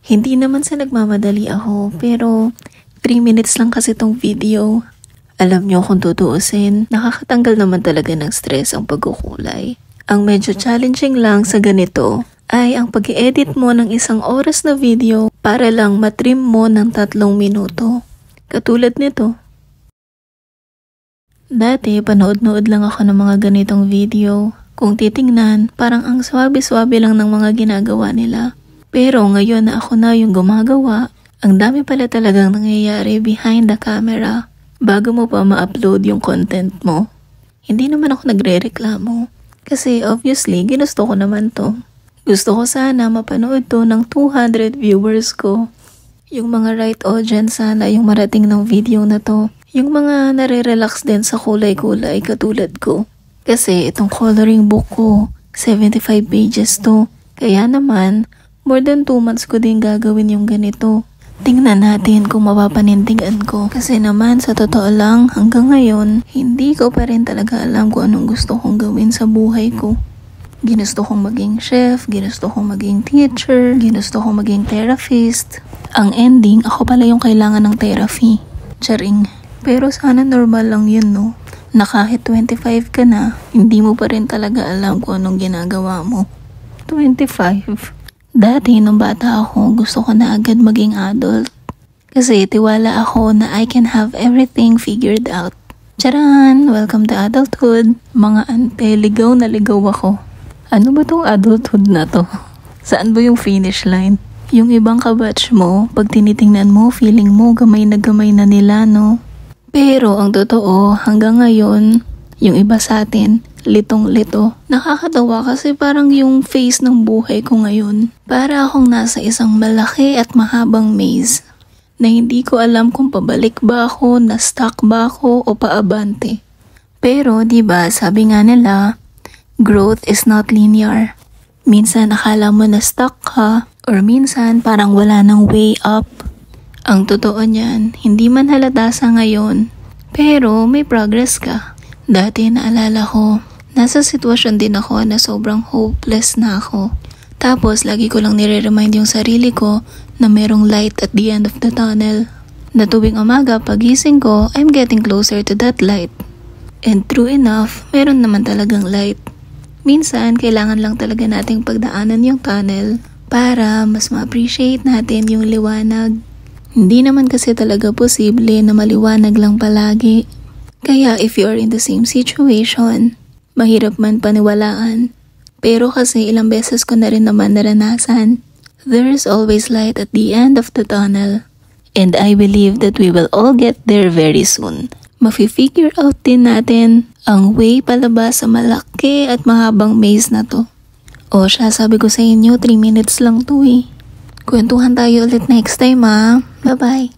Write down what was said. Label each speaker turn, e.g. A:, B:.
A: Hindi naman sa nagmamadali ako, pero 3 minutes lang kasi tong video. Alam nyo kung tutuusin, nakakatanggal naman talaga ng stress ang pagkukulay. Ang medyo challenging lang sa ganito ay ang pag-i-edit mo ng 1 oras na video para lang matrim mo ng 3 minuto. Katulad nito. Dati, panood-nood lang ako ng mga ganitong video. Kung titingnan, parang ang swabe-swabe lang ng mga ginagawa nila. Pero ngayon na ako na yung gumagawa, ang dami pala talagang nangyayari behind the camera bago mo pa ma-upload yung content mo. Hindi naman ako nagre-reklamo kasi obviously ginusto ko naman to. Gusto ko sana mapanood to ng 200 viewers ko. Yung mga right audience sana yung marating ng video na to. Yung mga nare-relax din sa kulay-kulay katulad ko. Kasi itong coloring book ko, 75 pages to. Kaya naman, more than 2 months ko din gagawin yung ganito. Tingnan natin kung mapapanindigan ko. Kasi naman, sa totoo lang, hanggang ngayon, hindi ko pa rin talaga alam kung anong gusto kong gawin sa buhay ko. Ginusto kong maging chef, ginusto kong maging teacher, ginusto kong maging therapist. Ang ending, ako pala yung kailangan ng therapy. Charing. Pero sana normal lang yun, no? Na kahit 25 ka na, hindi mo pa rin talaga alam kung anong ginagawa mo. 25? Dati, nung bata ako, gusto ko na agad maging adult. Kasi tiwala ako na I can have everything figured out. Charan! Welcome to adulthood. Mga ante, ligaw na ligaw ako. Ano ba tong adulthood na to? Saan ba yung finish line? Yung ibang kabatch mo, pag tinitingnan mo, feeling mo gamay na nila, no? Pero ang totoo, hanggang ngayon, yung iba sa atin, litong-lito. Nakakatawa kasi parang yung face ng buhay ko ngayon. Para akong nasa isang malaki at mahabang maze na hindi ko alam kung pabalik ba ako, na-stuck ba ako o paabante. Pero 'di ba, sabi nga nila, growth is not linear. Minsan akala mo na stuck ka or minsan parang wala nang way up. Ang totoo niyan, hindi man halata sa ngayon, pero may progress ka. Dati naalala ko, nasa sitwasyon din ako na sobrang hopeless na ako. Tapos lagi ko lang nire-remind yung sarili ko na merong light at the end of the tunnel. Na tuwing umaga pagising ko, I'm getting closer to that light. And true enough, meron naman talagang light. Minsan, kailangan lang talaga nating pagdaanan yung tunnel para mas ma-appreciate natin yung liwanag. Hindi naman kasi talaga posible na maliwanag lang palagi. Kaya if you are in the same situation, mahirap man paniwalaan. Pero kasi ilang beses ko na rin naman naranasan, there is always light at the end of the tunnel. And I believe that we will all get there very soon. Mafi-figure out din natin ang way palabas sa malaki at mahabang maze na to. O siya, sabi ko sa inyo, 3 minutes lang to eh. Kwentuhan tayo ulit next time, ha? Bye-bye.